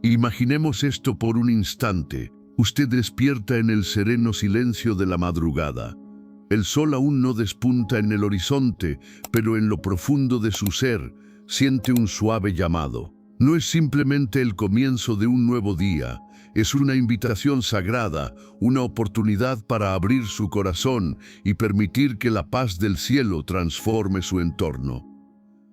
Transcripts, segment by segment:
Imaginemos esto por un instante. Usted despierta en el sereno silencio de la madrugada. El sol aún no despunta en el horizonte, pero en lo profundo de su ser siente un suave llamado. No es simplemente el comienzo de un nuevo día, es una invitación sagrada, una oportunidad para abrir su corazón y permitir que la paz del cielo transforme su entorno.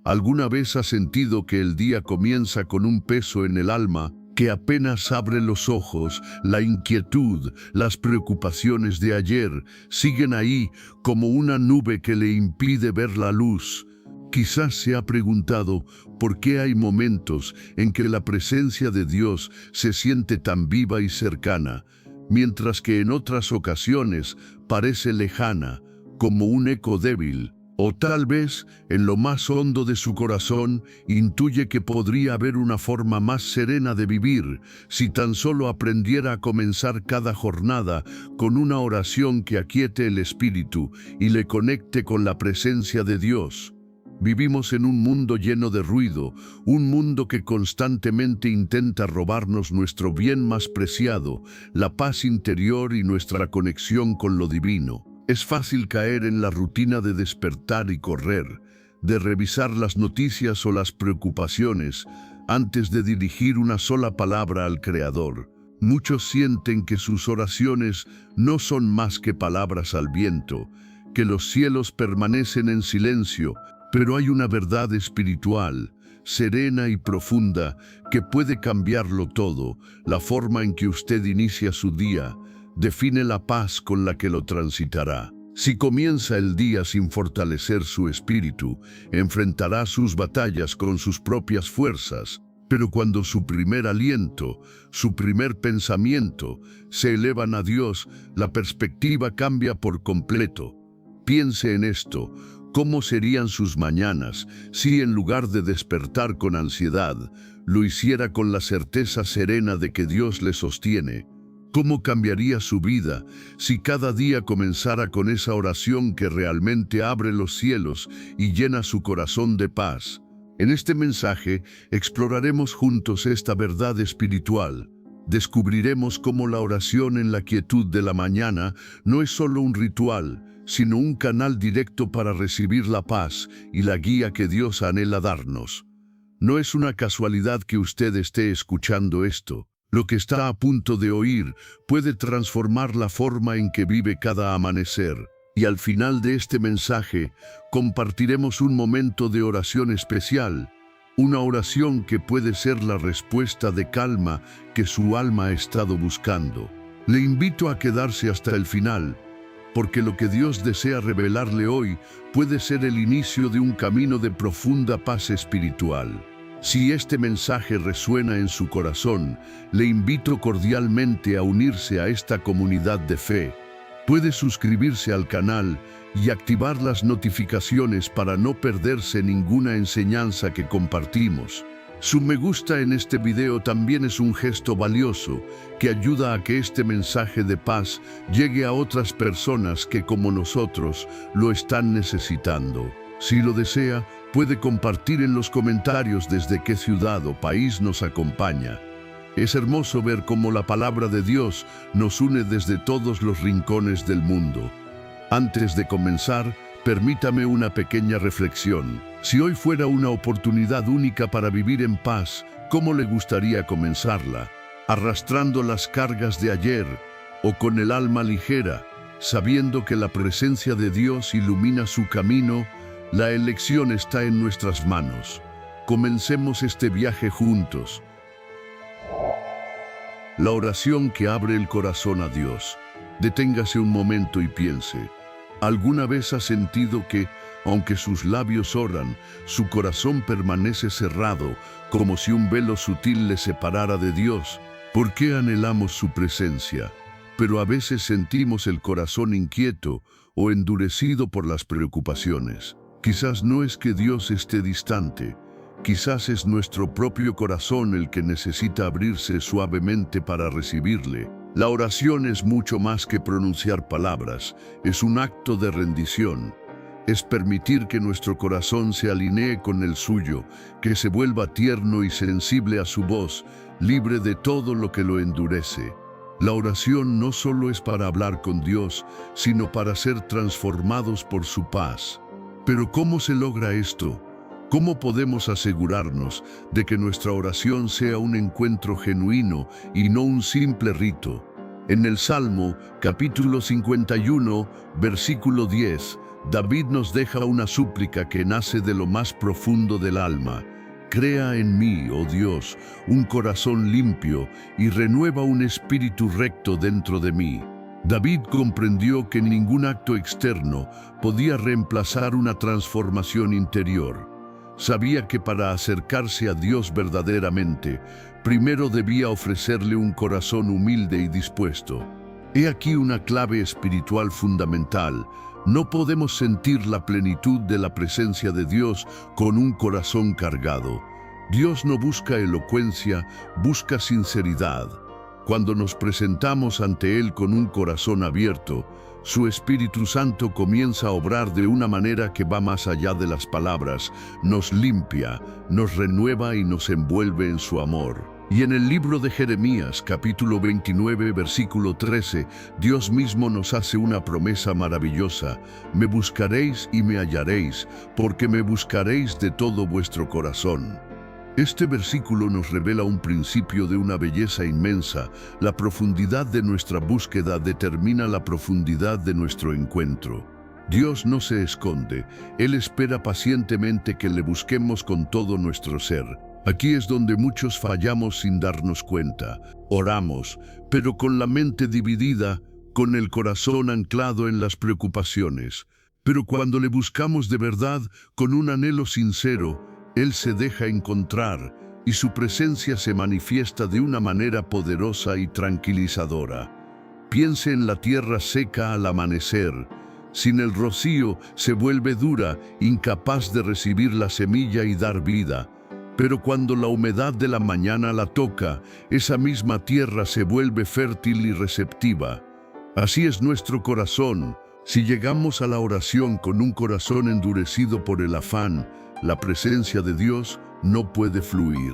¿Alguna vez ha sentido que el día comienza con un peso en el alma, que apenas abre los ojos, la inquietud, las preocupaciones de ayer siguen ahí como una nube que le impide ver la luz? Quizás se ha preguntado por qué hay momentos en que la presencia de Dios se siente tan viva y cercana, mientras que en otras ocasiones parece lejana, como un eco débil. O tal vez, en lo más hondo de su corazón, intuye que podría haber una forma más serena de vivir si tan solo aprendiera a comenzar cada jornada con una oración que aquiete el espíritu y le conecte con la presencia de Dios. Vivimos en un mundo lleno de ruido, un mundo que constantemente intenta robarnos nuestro bien más preciado, la paz interior y nuestra conexión con lo divino. Es fácil caer en la rutina de despertar y correr, de revisar las noticias o las preocupaciones antes de dirigir una sola palabra al Creador. Muchos sienten que sus oraciones no son más que palabras al viento, que los cielos permanecen en silencio, pero hay una verdad espiritual, serena y profunda, que puede cambiarlo todo. La forma en que usted inicia su día define la paz con la que lo transitará. Si comienza el día sin fortalecer su espíritu, enfrentará sus batallas con sus propias fuerzas. Pero cuando su primer aliento, su primer pensamiento se elevan a Dios, la perspectiva cambia por completo. Piense en esto. ¿Cómo serían sus mañanas si en lugar de despertar con ansiedad, lo hiciera con la certeza serena de que Dios le sostiene? ¿Cómo cambiaría su vida si cada día comenzara con esa oración que realmente abre los cielos y llena su corazón de paz? En este mensaje exploraremos juntos esta verdad espiritual. Descubriremos cómo la oración en la quietud de la mañana no es solo un ritual, sino un canal directo para recibir la paz y la guía que Dios anhela darnos. No es una casualidad que usted esté escuchando esto. Lo que está a punto de oír puede transformar la forma en que vive cada amanecer. Y al final de este mensaje, compartiremos un momento de oración especial, una oración que puede ser la respuesta de calma que su alma ha estado buscando. Le invito a quedarse hasta el final, porque lo que Dios desea revelarle hoy puede ser el inicio de un camino de profunda paz espiritual. Si este mensaje resuena en su corazón, le invito cordialmente a unirse a esta comunidad de fe. Puede suscribirse al canal y activar las notificaciones para no perderse ninguna enseñanza que compartimos. Su me gusta en este video también es un gesto valioso que ayuda a que este mensaje de paz llegue a otras personas que, como nosotros, lo están necesitando. Si lo desea, puede compartir en los comentarios desde qué ciudad o país nos acompaña. Es hermoso ver cómo la palabra de Dios nos une desde todos los rincones del mundo. Antes de comenzar, permítame una pequeña reflexión. Si hoy fuera una oportunidad única para vivir en paz, ¿cómo le gustaría comenzarla? ¿Arrastrando las cargas de ayer o con el alma ligera, sabiendo que la presencia de Dios ilumina su camino? La elección está en nuestras manos. Comencemos este viaje juntos. La oración que abre el corazón a Dios. Deténgase un momento y piense. ¿Alguna vez ha sentido que, aunque sus labios oran, su corazón permanece cerrado, como si un velo sutil le separara de Dios? ¿Por qué anhelamos su presencia? Pero a veces sentimos el corazón inquieto o endurecido por las preocupaciones. Quizás no es que Dios esté distante, quizás es nuestro propio corazón el que necesita abrirse suavemente para recibirle. La oración es mucho más que pronunciar palabras, es un acto de rendición. Es permitir que nuestro corazón se alinee con el suyo, que se vuelva tierno y sensible a su voz, libre de todo lo que lo endurece. La oración no solo es para hablar con Dios, sino para ser transformados por su paz. Pero ¿cómo se logra esto? ¿Cómo podemos asegurarnos de que nuestra oración sea un encuentro genuino y no un simple rito? En el Salmo, capítulo 51, versículo 10, David nos deja una súplica que nace de lo más profundo del alma. Crea en mí, oh Dios, un corazón limpio y renueva un espíritu recto dentro de mí. David comprendió que ningún acto externo podía reemplazar una transformación interior. Sabía que para acercarse a Dios verdaderamente, primero debía ofrecerle un corazón humilde y dispuesto. He aquí una clave espiritual fundamental. No podemos sentir la plenitud de la presencia de Dios con un corazón cargado. Dios no busca elocuencia, busca sinceridad. Cuando nos presentamos ante Él con un corazón abierto, su Espíritu Santo comienza a obrar de una manera que va más allá de las palabras, nos limpia, nos renueva y nos envuelve en su amor. Y en el libro de Jeremías, capítulo 29, versículo 13, Dios mismo nos hace una promesa maravillosa. Me buscaréis y me hallaréis, porque me buscaréis de todo vuestro corazón. Este versículo nos revela un principio de una belleza inmensa. La profundidad de nuestra búsqueda determina la profundidad de nuestro encuentro. Dios no se esconde, Él espera pacientemente que le busquemos con todo nuestro ser. Aquí es donde muchos fallamos sin darnos cuenta. Oramos, pero con la mente dividida, con el corazón anclado en las preocupaciones. Pero cuando le buscamos de verdad, con un anhelo sincero, Él se deja encontrar y su presencia se manifiesta de una manera poderosa y tranquilizadora. Piense en la tierra seca al amanecer. Sin el rocío se vuelve dura, incapaz de recibir la semilla y dar vida. Pero cuando la humedad de la mañana la toca, esa misma tierra se vuelve fértil y receptiva. Así es nuestro corazón. Si llegamos a la oración con un corazón endurecido por el afán, la presencia de Dios no puede fluir.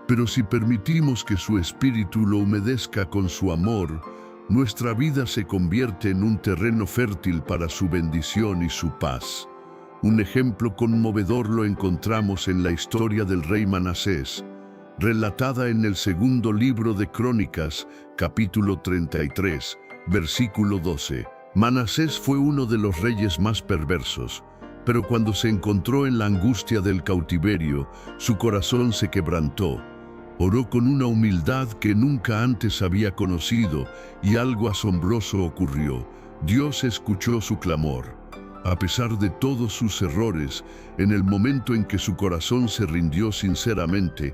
Pero si permitimos que su Espíritu lo humedezca con su amor, nuestra vida se convierte en un terreno fértil para su bendición y su paz. Un ejemplo conmovedor lo encontramos en la historia del rey Manasés, relatada en el segundo libro de Crónicas, capítulo 33, versículo 12. Manasés fue uno de los reyes más perversos, pero cuando se encontró en la angustia del cautiverio, su corazón se quebrantó. Oró con una humildad que nunca antes había conocido y algo asombroso ocurrió. Dios escuchó su clamor. A pesar de todos sus errores, en el momento en que su corazón se rindió sinceramente,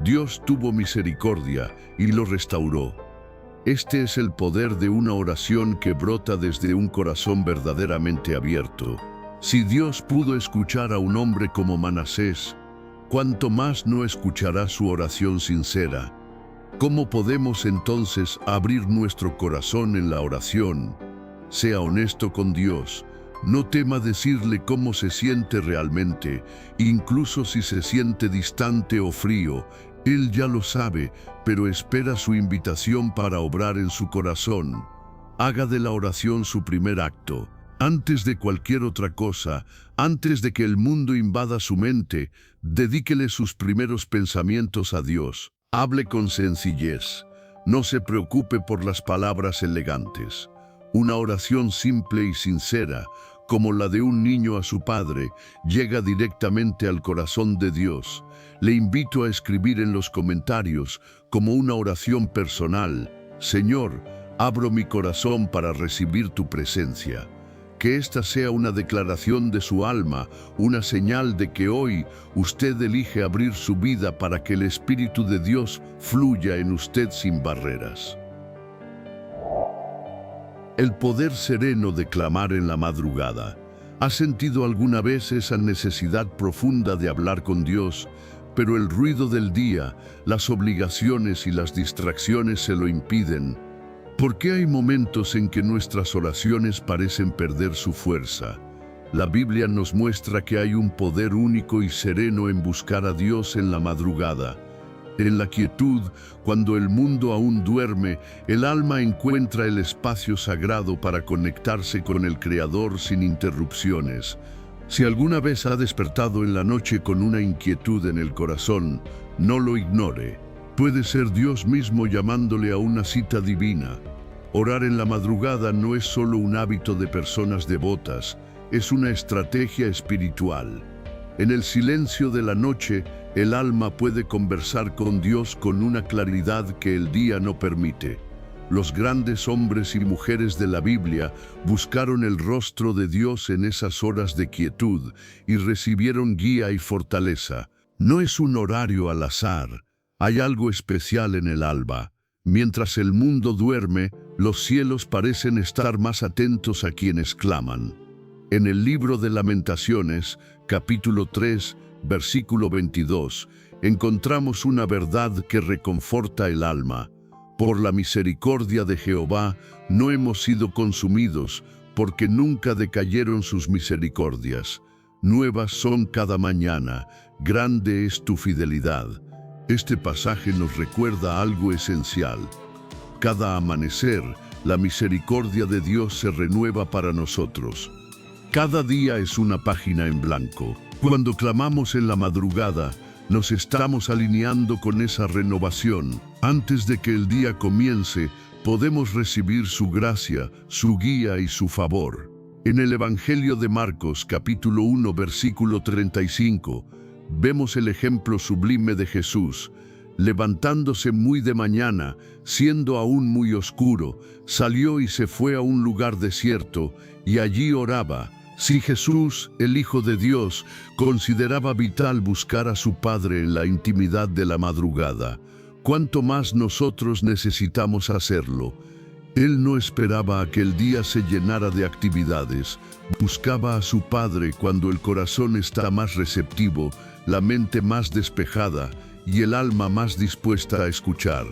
Dios tuvo misericordia y lo restauró. Este es el poder de una oración que brota desde un corazón verdaderamente abierto. Si Dios pudo escuchar a un hombre como Manasés, ¿cuánto más no escuchará su oración sincera? ¿Cómo podemos entonces abrir nuestro corazón en la oración? Sea honesto con Dios. No tema decirle cómo se siente realmente, incluso si se siente distante o frío. Él ya lo sabe, pero espera su invitación para obrar en su corazón. Haga de la oración su primer acto. Antes de cualquier otra cosa, antes de que el mundo invada su mente, dedíquele sus primeros pensamientos a Dios. Hable con sencillez. No se preocupe por las palabras elegantes. Una oración simple y sincera, como la de un niño a su padre, llega directamente al corazón de Dios. Le invito a escribir en los comentarios, como una oración personal: Señor, abro mi corazón para recibir tu presencia. Que esta sea una declaración de su alma, una señal de que hoy usted elige abrir su vida para que el Espíritu de Dios fluya en usted sin barreras. El poder sereno de clamar en la madrugada. ¿Has sentido alguna vez esa necesidad profunda de hablar con Dios, pero el ruido del día, las obligaciones y las distracciones se lo impiden? ¿Por qué hay momentos en que nuestras oraciones parecen perder su fuerza? La Biblia nos muestra que hay un poder único y sereno en buscar a Dios en la madrugada. En la quietud, cuando el mundo aún duerme, el alma encuentra el espacio sagrado para conectarse con el Creador sin interrupciones. Si alguna vez ha despertado en la noche con una inquietud en el corazón, no lo ignore. Puede ser Dios mismo llamándole a una cita divina. Orar en la madrugada no es solo un hábito de personas devotas, es una estrategia espiritual. En el silencio de la noche, el alma puede conversar con Dios con una claridad que el día no permite. Los grandes hombres y mujeres de la Biblia buscaron el rostro de Dios en esas horas de quietud y recibieron guía y fortaleza. No es un horario al azar, hay algo especial en el alba. Mientras el mundo duerme, los cielos parecen estar más atentos a quienes claman. En el libro de Lamentaciones, capítulo 3, versículo 22, encontramos una verdad que reconforta el alma. Por la misericordia de Jehová no hemos sido consumidos, porque nunca decayeron sus misericordias. Nuevas son cada mañana, grande es tu fidelidad. Este pasaje nos recuerda algo esencial. Cada amanecer, la misericordia de Dios se renueva para nosotros. Cada día es una página en blanco. Cuando clamamos en la madrugada, nos estamos alineando con esa renovación. Antes de que el día comience, podemos recibir su gracia, su guía y su favor. En el Evangelio de Marcos, capítulo 1, versículo 35, vemos el ejemplo sublime de Jesús. Levantándose muy de mañana, siendo aún muy oscuro, salió y se fue a un lugar desierto, y allí oraba. Si Jesús, el Hijo de Dios, consideraba vital buscar a su Padre en la intimidad de la madrugada, ¿cuánto más nosotros necesitamos hacerlo? Él no esperaba a que el día se llenara de actividades. Buscaba a su Padre cuando el corazón está más receptivo, la mente más despejada y el alma más dispuesta a escuchar.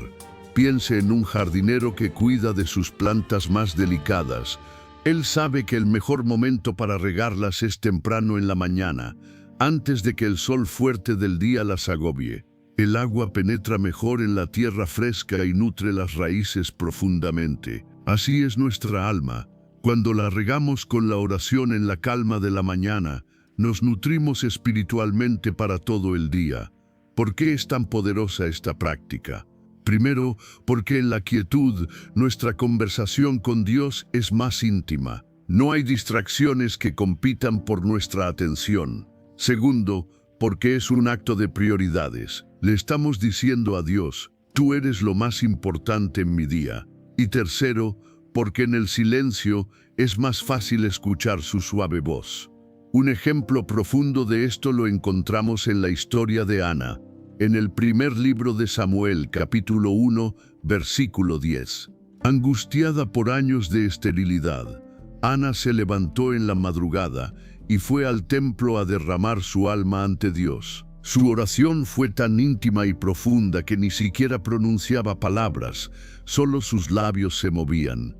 Piense en un jardinero que cuida de sus plantas más delicadas. Él sabe que el mejor momento para regarlas es temprano en la mañana, antes de que el sol fuerte del día las agobie. El agua penetra mejor en la tierra fresca y nutre las raíces profundamente. Así es nuestra alma. Cuando la regamos con la oración en la calma de la mañana, nos nutrimos espiritualmente para todo el día. ¿Por qué es tan poderosa esta práctica? Primero, porque en la quietud nuestra conversación con Dios es más íntima. No hay distracciones que compitan por nuestra atención. Segundo, porque es un acto de prioridades. Le estamos diciendo a Dios, tú eres lo más importante en mi día. Y tercero, porque en el silencio es más fácil escuchar su suave voz. Un ejemplo profundo de esto lo encontramos en la historia de Ana, en el primer libro de Samuel, capítulo 1, versículo 10. Angustiada por años de esterilidad, Ana se levantó en la madrugada y fue al templo a derramar su alma ante Dios. Su oración fue tan íntima y profunda que ni siquiera pronunciaba palabras, solo sus labios se movían.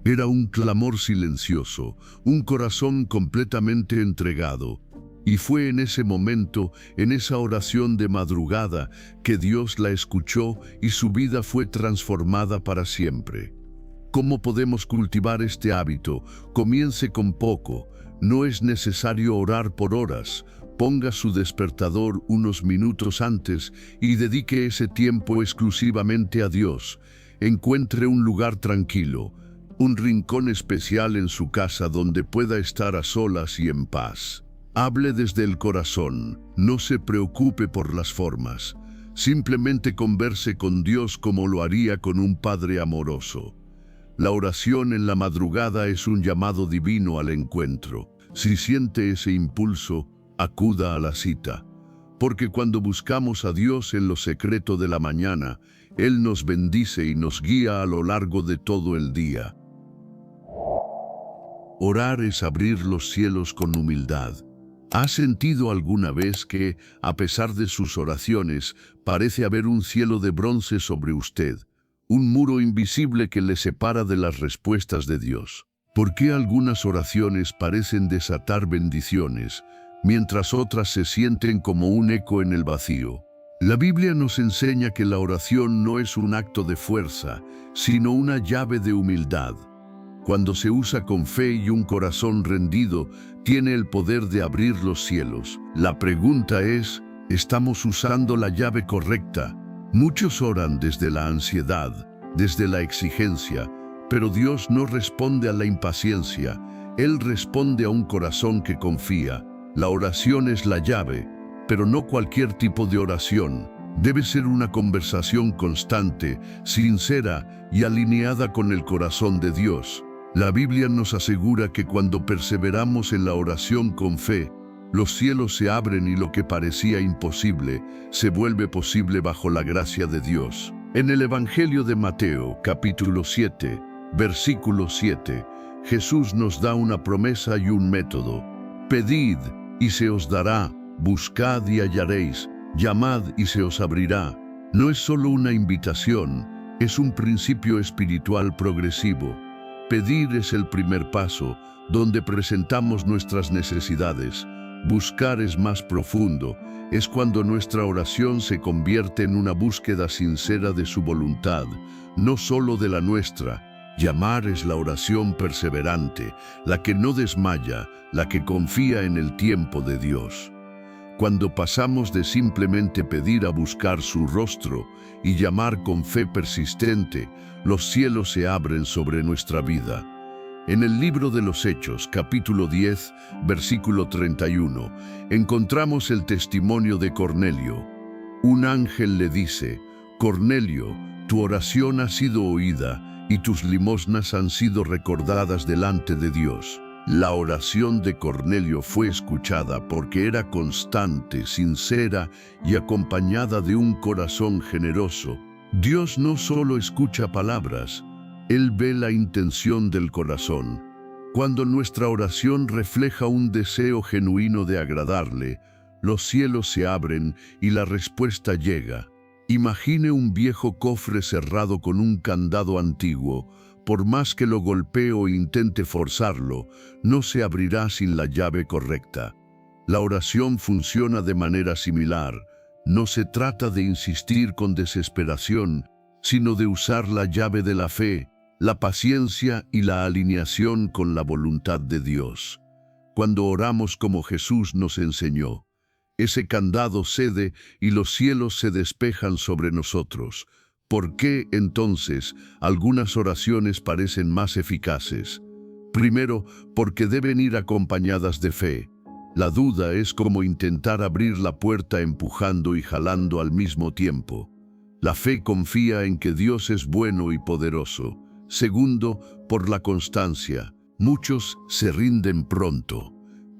Era un clamor silencioso, un corazón completamente entregado. Y fue en ese momento, en esa oración de madrugada, que Dios la escuchó y su vida fue transformada para siempre. ¿Cómo podemos cultivar este hábito? Comience con poco. No es necesario orar por horas. Ponga su despertador unos minutos antes y dedique ese tiempo exclusivamente a Dios. Encuentre un lugar tranquilo, un rincón especial en su casa donde pueda estar a solas y en paz. Hable desde el corazón, no se preocupe por las formas. Simplemente converse con Dios como lo haría con un padre amoroso. La oración en la madrugada es un llamado divino al encuentro. Si siente ese impulso, acuda a la cita. Porque cuando buscamos a Dios en lo secreto de la mañana, Él nos bendice y nos guía a lo largo de todo el día. Orar es abrir los cielos con humildad. ¿Ha sentido alguna vez que, a pesar de sus oraciones, parece haber un cielo de bronce sobre usted, un muro invisible que le separa de las respuestas de Dios? ¿Por qué algunas oraciones parecen desatar bendiciones, mientras otras se sienten como un eco en el vacío? La Biblia nos enseña que la oración no es un acto de fuerza, sino una llave de humildad. Cuando se usa con fe y un corazón rendido, tiene el poder de abrir los cielos. La pregunta es, ¿estamos usando la llave correcta? Muchos oran desde la ansiedad, desde la exigencia, pero Dios no responde a la impaciencia. Él responde a un corazón que confía. La oración es la llave, pero no cualquier tipo de oración. Debe ser una conversación constante, sincera y alineada con el corazón de Dios. La Biblia nos asegura que cuando perseveramos en la oración con fe, los cielos se abren y lo que parecía imposible se vuelve posible bajo la gracia de Dios. En el Evangelio de Mateo, capítulo 7, versículo 7, Jesús nos da una promesa y un método. Pedid y se os dará, buscad y hallaréis, llamad y se os abrirá. No es solo una invitación, es un principio espiritual progresivo. Pedir es el primer paso, donde presentamos nuestras necesidades. Buscar es más profundo, es cuando nuestra oración se convierte en una búsqueda sincera de su voluntad, no solo de la nuestra. Llamar es la oración perseverante, la que no desmaya, la que confía en el tiempo de Dios. Cuando pasamos de simplemente pedir a buscar su rostro y llamar con fe persistente, los cielos se abren sobre nuestra vida. En el libro de los Hechos, capítulo 10, versículo 31, encontramos el testimonio de Cornelio. Un ángel le dice, Cornelio, tu oración ha sido oída y tus limosnas han sido recordadas delante de Dios. La oración de Cornelio fue escuchada porque era constante, sincera y acompañada de un corazón generoso. Dios no solo escucha palabras, Él ve la intención del corazón. Cuando nuestra oración refleja un deseo genuino de agradarle, los cielos se abren y la respuesta llega. Imagine un viejo cofre cerrado con un candado antiguo. Por más que lo golpee o intente forzarlo, no se abrirá sin la llave correcta. La oración funciona de manera similar. No se trata de insistir con desesperación, sino de usar la llave de la fe, la paciencia y la alineación con la voluntad de Dios. Cuando oramos como Jesús nos enseñó, ese candado cede y los cielos se despejan sobre nosotros. ¿Por qué, entonces, algunas oraciones parecen más eficaces? Primero, porque deben ir acompañadas de fe. La duda es como intentar abrir la puerta empujando y jalando al mismo tiempo. La fe confía en que Dios es bueno y poderoso. Segundo, por la constancia. Muchos se rinden pronto.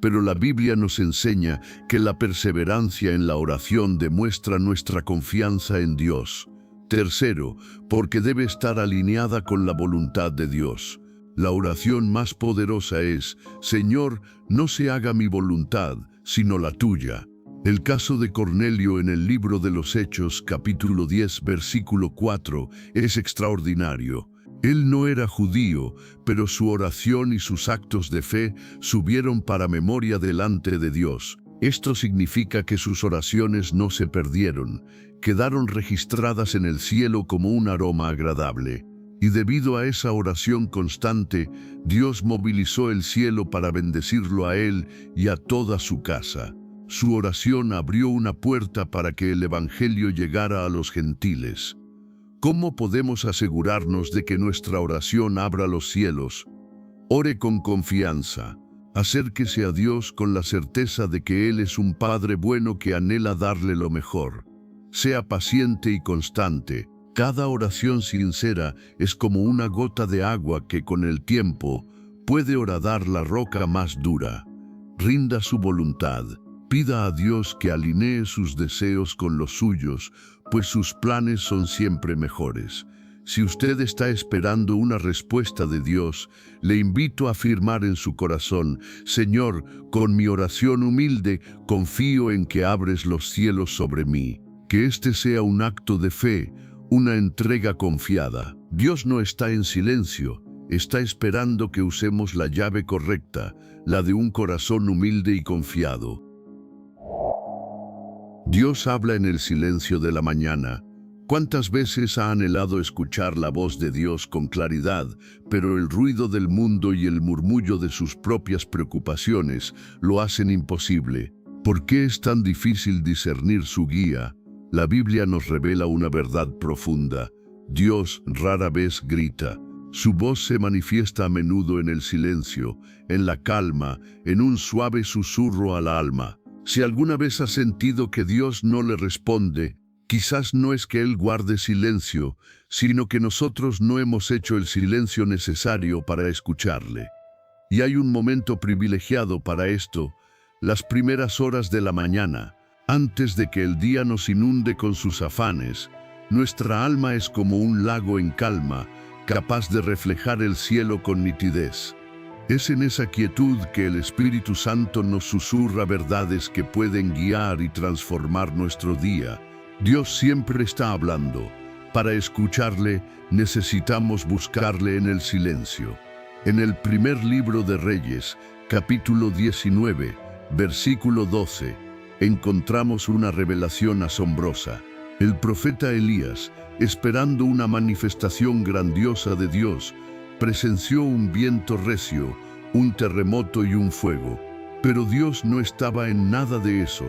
Pero la Biblia nos enseña que la perseverancia en la oración demuestra nuestra confianza en Dios. Tercero, porque debe estar alineada con la voluntad de Dios. La oración más poderosa es, Señor, no se haga mi voluntad, sino la tuya. El caso de Cornelio en el libro de los Hechos, capítulo 10, versículo 4, es extraordinario. Él no era judío, pero su oración y sus actos de fe subieron para memoria delante de Dios. Esto significa que sus oraciones no se perdieron, quedaron registradas en el cielo como un aroma agradable. Y debido a esa oración constante, Dios movilizó el cielo para bendecirlo a él y a toda su casa. Su oración abrió una puerta para que el Evangelio llegara a los gentiles. ¿Cómo podemos asegurarnos de que nuestra oración abra los cielos? Ore con confianza. Acérquese a Dios con la certeza de que Él es un Padre bueno que anhela darle lo mejor. Sea paciente y constante. Cada oración sincera es como una gota de agua que con el tiempo puede horadar la roca más dura. Rinda su voluntad. Pida a Dios que alinee sus deseos con los suyos, pues sus planes son siempre mejores. Si usted está esperando una respuesta de Dios, le invito a afirmar en su corazón, Señor, con mi oración humilde, confío en que abres los cielos sobre mí. Que este sea un acto de fe, una entrega confiada. Dios no está en silencio, está esperando que usemos la llave correcta, la de un corazón humilde y confiado. Dios habla en el silencio de la mañana. ¿Cuántas veces ha anhelado escuchar la voz de Dios con claridad, pero el ruido del mundo y el murmullo de sus propias preocupaciones lo hacen imposible? ¿Por qué es tan difícil discernir su guía? La Biblia nos revela una verdad profunda. Dios rara vez grita. Su voz se manifiesta a menudo en el silencio, en la calma, en un suave susurro al alma. Si alguna vez has sentido que Dios no le responde, quizás no es que Él guarde silencio, sino que nosotros no hemos hecho el silencio necesario para escucharle. Y hay un momento privilegiado para esto, las primeras horas de la mañana, antes de que el día nos inunde con sus afanes. Nuestra alma es como un lago en calma, capaz de reflejar el cielo con nitidez. Es en esa quietud que el Espíritu Santo nos susurra verdades que pueden guiar y transformar nuestro día. Dios siempre está hablando. Para escucharle, necesitamos buscarle en el silencio. En el primer libro de Reyes, capítulo 19, versículo 12, encontramos una revelación asombrosa. El profeta Elías, esperando una manifestación grandiosa de Dios, presenció un viento recio, un terremoto y un fuego. Pero Dios no estaba en nada de eso,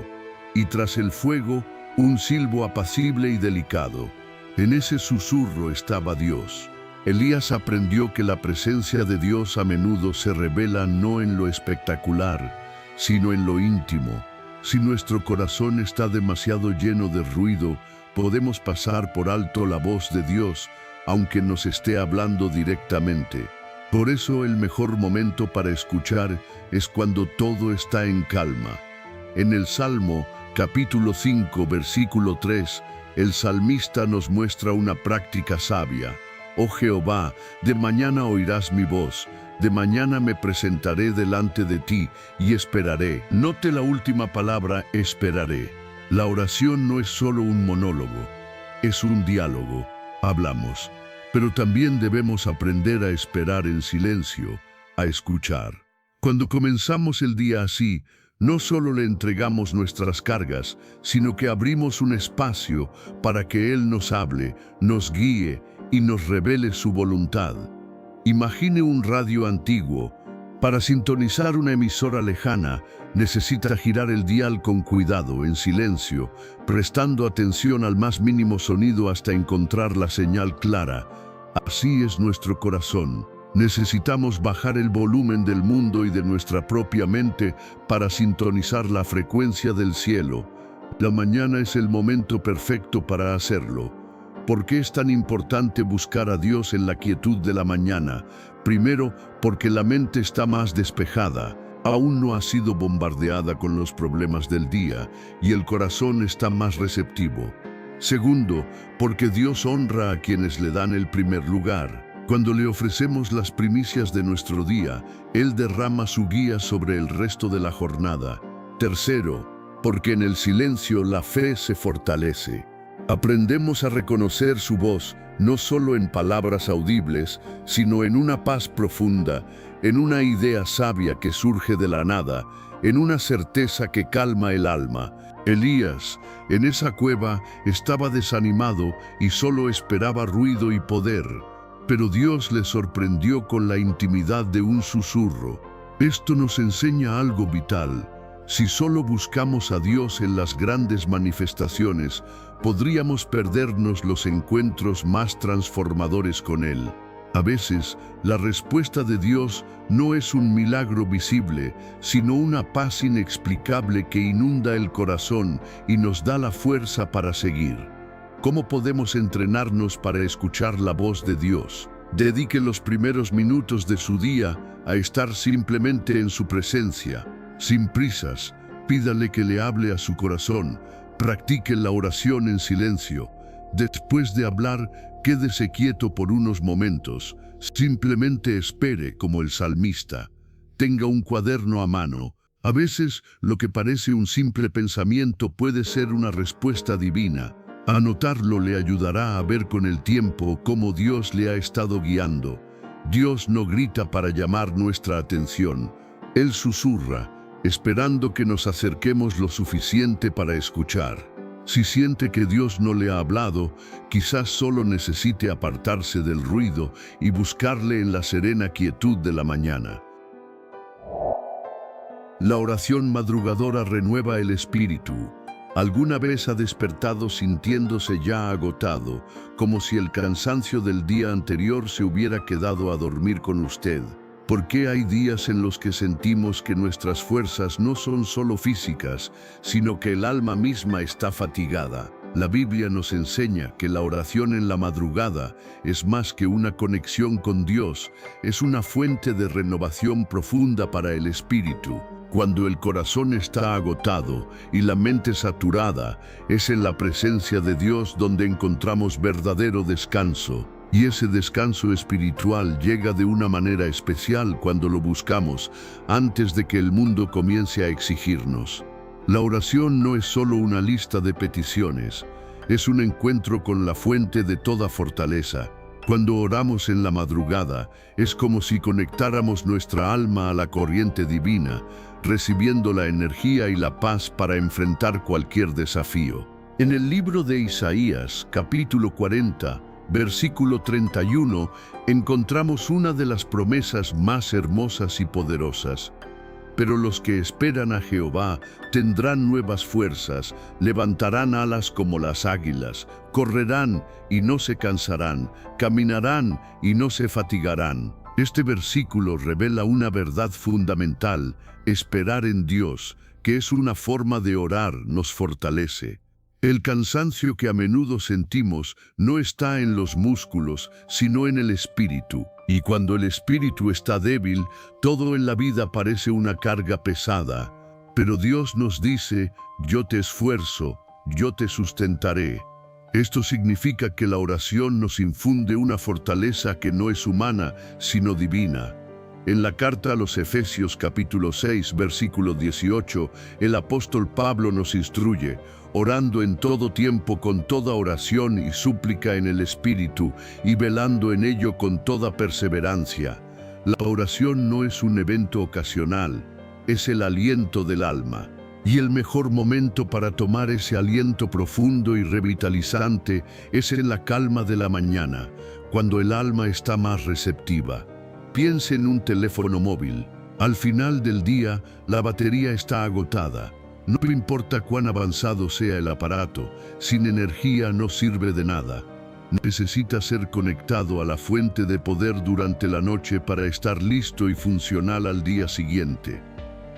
y tras el fuego, un silbo apacible y delicado. En ese susurro estaba Dios. Elías aprendió que la presencia de Dios a menudo se revela no en lo espectacular, sino en lo íntimo. Si nuestro corazón está demasiado lleno de ruido, podemos pasar por alto la voz de Dios, aunque nos esté hablando directamente. Por eso el mejor momento para escuchar es cuando todo está en calma. En el Salmo, capítulo 5, versículo 3, el salmista nos muestra una práctica sabia. Oh Jehová, de mañana oirás mi voz, de mañana me presentaré delante de ti y esperaré. Note la última palabra, esperaré. La oración no es solo un monólogo, es un diálogo. Hablamos, pero también debemos aprender a esperar en silencio, a escuchar. Cuando comenzamos el día así, no solo le entregamos nuestras cargas, sino que abrimos un espacio para que Él nos hable, nos guíe y nos revele su voluntad. Imagine un radio antiguo. Para sintonizar una emisora lejana, necesita girar el dial con cuidado, en silencio, prestando atención al más mínimo sonido hasta encontrar la señal clara. Así es nuestro corazón. Necesitamos bajar el volumen del mundo y de nuestra propia mente para sintonizar la frecuencia del cielo. La mañana es el momento perfecto para hacerlo. ¿Por qué es tan importante buscar a Dios en la quietud de la mañana? Primero, porque la mente está más despejada, aún no ha sido bombardeada con los problemas del día, y el corazón está más receptivo. Segundo, porque Dios honra a quienes le dan el primer lugar. Cuando le ofrecemos las primicias de nuestro día, Él derrama su guía sobre el resto de la jornada. Tercero, porque en el silencio la fe se fortalece. Aprendemos a reconocer su voz, no solo en palabras audibles, sino en una paz profunda, en una idea sabia que surge de la nada, en una certeza que calma el alma. Elías, en esa cueva, estaba desanimado y solo esperaba ruido y poder. Pero Dios le sorprendió con la intimidad de un susurro. Esto nos enseña algo vital. Si solo buscamos a Dios en las grandes manifestaciones, podríamos perdernos los encuentros más transformadores con Él. A veces, la respuesta de Dios no es un milagro visible, sino una paz inexplicable que inunda el corazón y nos da la fuerza para seguir. ¿Cómo podemos entrenarnos para escuchar la voz de Dios? Dedique los primeros minutos de su día a estar simplemente en su presencia. Sin prisas, pídale que le hable a su corazón. Practique la oración en silencio. Después de hablar, quédese quieto por unos momentos. Simplemente espere como el salmista. Tenga un cuaderno a mano. A veces, lo que parece un simple pensamiento puede ser una respuesta divina. Anotarlo le ayudará a ver con el tiempo cómo Dios le ha estado guiando. Dios no grita para llamar nuestra atención. Él susurra, esperando que nos acerquemos lo suficiente para escuchar. Si siente que Dios no le ha hablado, quizás solo necesite apartarse del ruido y buscarle en la serena quietud de la mañana. La oración madrugadora renueva el espíritu. ¿Alguna vez ha despertado sintiéndose ya agotado, como si el cansancio del día anterior se hubiera quedado a dormir con usted? ¿Por qué hay días en los que sentimos que nuestras fuerzas no son solo físicas, sino que el alma misma está fatigada? La Biblia nos enseña que la oración en la madrugada es más que una conexión con Dios, es una fuente de renovación profunda para el espíritu. Cuando el corazón está agotado y la mente saturada, es en la presencia de Dios donde encontramos verdadero descanso. Y ese descanso espiritual llega de una manera especial cuando lo buscamos, antes de que el mundo comience a exigirnos. La oración no es solo una lista de peticiones, es un encuentro con la fuente de toda fortaleza. Cuando oramos en la madrugada, es como si conectáramos nuestra alma a la corriente divina, recibiendo la energía y la paz para enfrentar cualquier desafío. En el libro de Isaías, capítulo 40, versículo 31, encontramos una de las promesas más hermosas y poderosas. Pero los que esperan a Jehová tendrán nuevas fuerzas, levantarán alas como las águilas, correrán y no se cansarán, caminarán y no se fatigarán. Este versículo revela una verdad fundamental: esperar en Dios, que es una forma de orar, nos fortalece. El cansancio que a menudo sentimos no está en los músculos, sino en el espíritu. Y cuando el espíritu está débil, todo en la vida parece una carga pesada. Pero Dios nos dice: yo te esfuerzo, yo te sustentaré. Esto significa que la oración nos infunde una fortaleza que no es humana, sino divina. En la carta a los Efesios capítulo 6, versículo 18, el apóstol Pablo nos instruye: orando en todo tiempo con toda oración y súplica en el Espíritu, y velando en ello con toda perseverancia. La oración no es un evento ocasional, es el aliento del alma. Y el mejor momento para tomar ese aliento profundo y revitalizante es en la calma de la mañana, cuando el alma está más receptiva. Piense en un teléfono móvil. Al final del día, la batería está agotada. No importa cuán avanzado sea el aparato, sin energía no sirve de nada. Necesita ser conectado a la fuente de poder durante la noche para estar listo y funcional al día siguiente.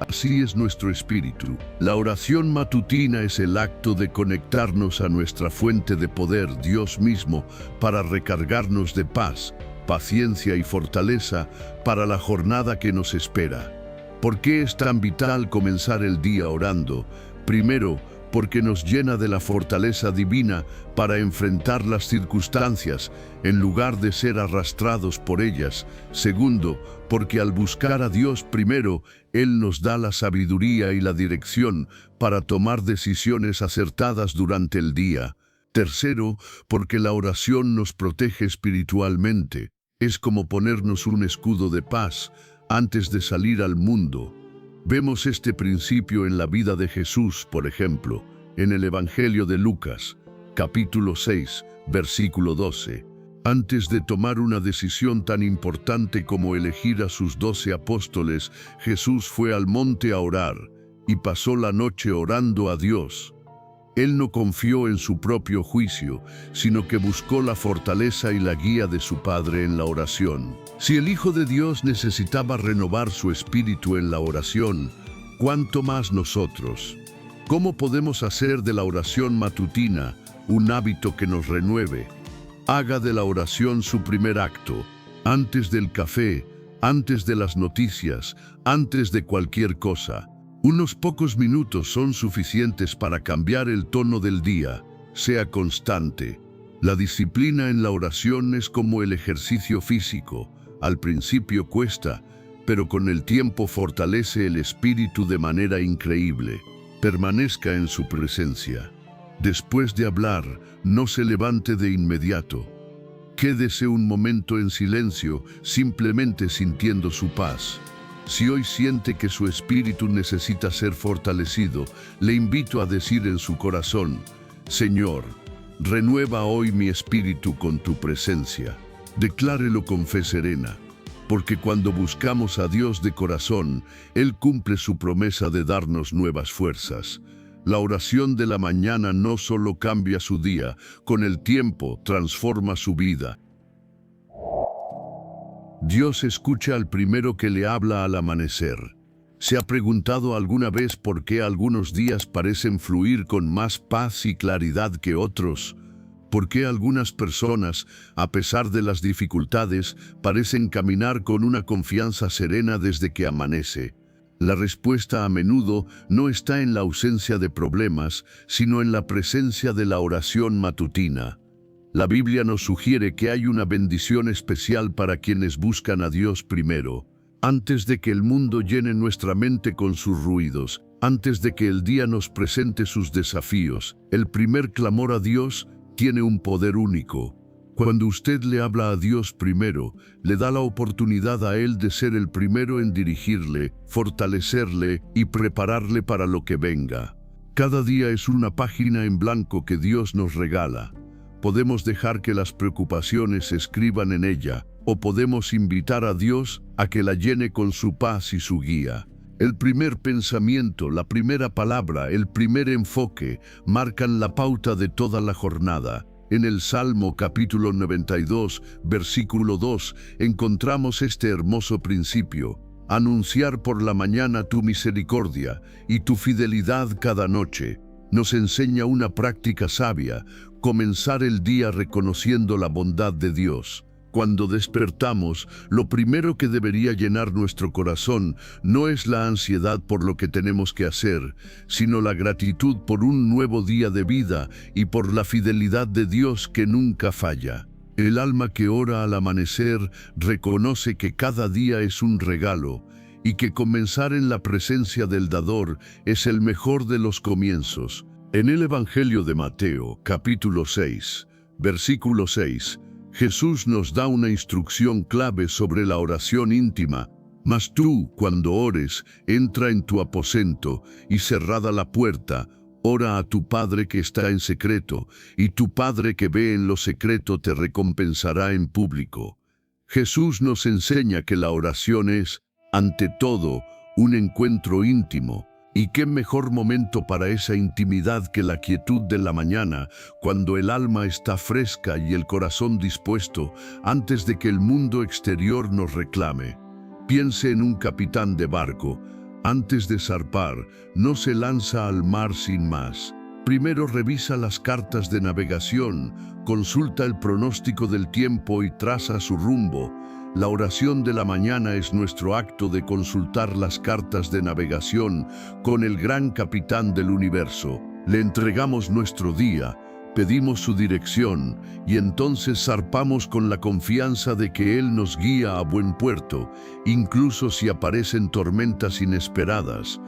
Así es nuestro espíritu. La oración matutina es el acto de conectarnos a nuestra fuente de poder, Dios mismo, para recargarnos de paz, paciencia y fortaleza para la jornada que nos espera. ¿Por qué es tan vital comenzar el día orando? Primero, porque nos llena de la fortaleza divina para enfrentar las circunstancias, en lugar de ser arrastrados por ellas. Segundo, porque al buscar a Dios primero, Él nos da la sabiduría y la dirección para tomar decisiones acertadas durante el día. Tercero, porque la oración nos protege espiritualmente. Es como ponernos un escudo de paz antes de salir al mundo. Vemos este principio en la vida de Jesús, por ejemplo, en el Evangelio de Lucas, capítulo 6, versículo 12. Antes de tomar una decisión tan importante como elegir a sus 12 apóstoles, Jesús fue al monte a orar y pasó la noche orando a Dios. Él no confió en su propio juicio, sino que buscó la fortaleza y la guía de su Padre en la oración. Si el Hijo de Dios necesitaba renovar su espíritu en la oración, ¿cuánto más nosotros? ¿Cómo podemos hacer de la oración matutina un hábito que nos renueve? Haga de la oración su primer acto, antes del café, antes de las noticias, antes de cualquier cosa. Unos pocos minutos son suficientes para cambiar el tono del día. Sea constante. La disciplina en la oración es como el ejercicio físico. Al principio cuesta, pero con el tiempo fortalece el espíritu de manera increíble. Permanezca en su presencia. Después de hablar, no se levante de inmediato. Quédese un momento en silencio, simplemente sintiendo su paz. Si hoy siente que su espíritu necesita ser fortalecido, le invito a decir en su corazón: Señor, renueva hoy mi espíritu con tu presencia. Declárelo con fe serena, porque cuando buscamos a Dios de corazón, Él cumple su promesa de darnos nuevas fuerzas. La oración de la mañana no solo cambia su día, con el tiempo transforma su vida. Dios escucha al primero que le habla al amanecer. ¿Se ha preguntado alguna vez por qué algunos días parecen fluir con más paz y claridad que otros? ¿Por qué algunas personas, a pesar de las dificultades, parecen caminar con una confianza serena desde que amanece? La respuesta a menudo no está en la ausencia de problemas, sino en la presencia de la oración matutina. La Biblia nos sugiere que hay una bendición especial para quienes buscan a Dios primero. Antes de que el mundo llene nuestra mente con sus ruidos, antes de que el día nos presente sus desafíos, el primer clamor a Dios tiene un poder único. Cuando usted le habla a Dios primero, le da la oportunidad a Él de ser el primero en dirigirle, fortalecerle y prepararle para lo que venga. Cada día es una página en blanco que Dios nos regala. Podemos dejar que las preocupaciones se escriban en ella, o podemos invitar a Dios a que la llene con su paz y su guía. El primer pensamiento, la primera palabra, el primer enfoque marcan la pauta de toda la jornada. En el Salmo capítulo 92, versículo 2, encontramos este hermoso principio: anunciar por la mañana tu misericordia y tu fidelidad cada noche. Nos enseña una práctica sabia: comenzar el día reconociendo la bondad de Dios. Cuando despertamos, lo primero que debería llenar nuestro corazón no es la ansiedad por lo que tenemos que hacer, sino la gratitud por un nuevo día de vida y por la fidelidad de Dios que nunca falla. El alma que ora al amanecer reconoce que cada día es un regalo y que comenzar en la presencia del Dador es el mejor de los comienzos. En el Evangelio de Mateo, capítulo 6, versículo 6, Jesús nos da una instrucción clave sobre la oración íntima. Mas tú, cuando ores, entra en tu aposento y cerrada la puerta, ora a tu Padre que está en secreto, y tu Padre que ve en lo secreto te recompensará en público. Jesús nos enseña que la oración es, ante todo, un encuentro íntimo. ¿Y qué mejor momento para esa intimidad que la quietud de la mañana, cuando el alma está fresca y el corazón dispuesto, antes de que el mundo exterior nos reclame? Piense en un capitán de barco. Antes de zarpar, no se lanza al mar sin más. Primero revisa las cartas de navegación, consulta el pronóstico del tiempo y traza su rumbo. La oración de la mañana es nuestro acto de consultar las cartas de navegación con el gran capitán del universo. Le entregamos nuestro día, pedimos su dirección y entonces zarpamos con la confianza de que Él nos guía a buen puerto, incluso si aparecen tormentas inesperadas.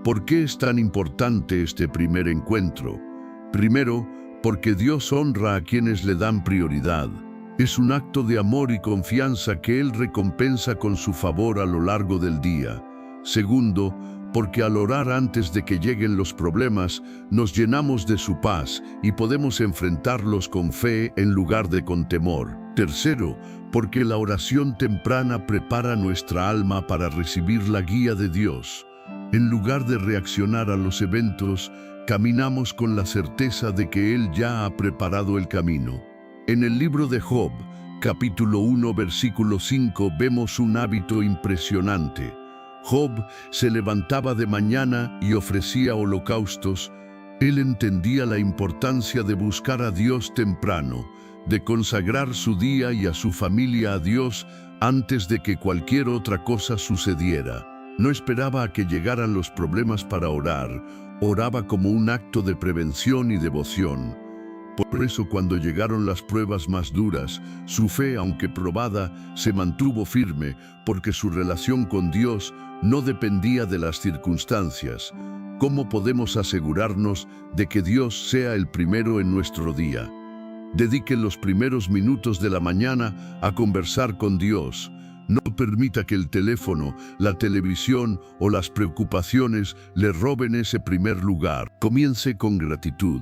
¿Por qué es tan importante este primer encuentro? Primero, porque Dios honra a quienes le dan prioridad. Es un acto de amor y confianza que Él recompensa con su favor a lo largo del día. Segundo, porque al orar antes de que lleguen los problemas, nos llenamos de su paz y podemos enfrentarlos con fe en lugar de con temor. Tercero, porque la oración temprana prepara nuestra alma para recibir la guía de Dios. En lugar de reaccionar a los eventos, caminamos con la certeza de que Él ya ha preparado el camino. En el libro de Job, capítulo 1, versículo 5, vemos un hábito impresionante. Job se levantaba de mañana y ofrecía holocaustos. Él entendía la importancia de buscar a Dios temprano, de consagrar su día y a su familia a Dios antes de que cualquier otra cosa sucediera. No esperaba a que llegaran los problemas para orar, oraba como un acto de prevención y devoción. Por eso cuando llegaron las pruebas más duras, su fe, aunque probada, se mantuvo firme, porque su relación con Dios no dependía de las circunstancias. ¿Cómo podemos asegurarnos de que Dios sea el primero en nuestro día? Dedique los primeros minutos de la mañana a conversar con Dios. No permita que el teléfono, la televisión o las preocupaciones le roben ese primer lugar. Comience con gratitud.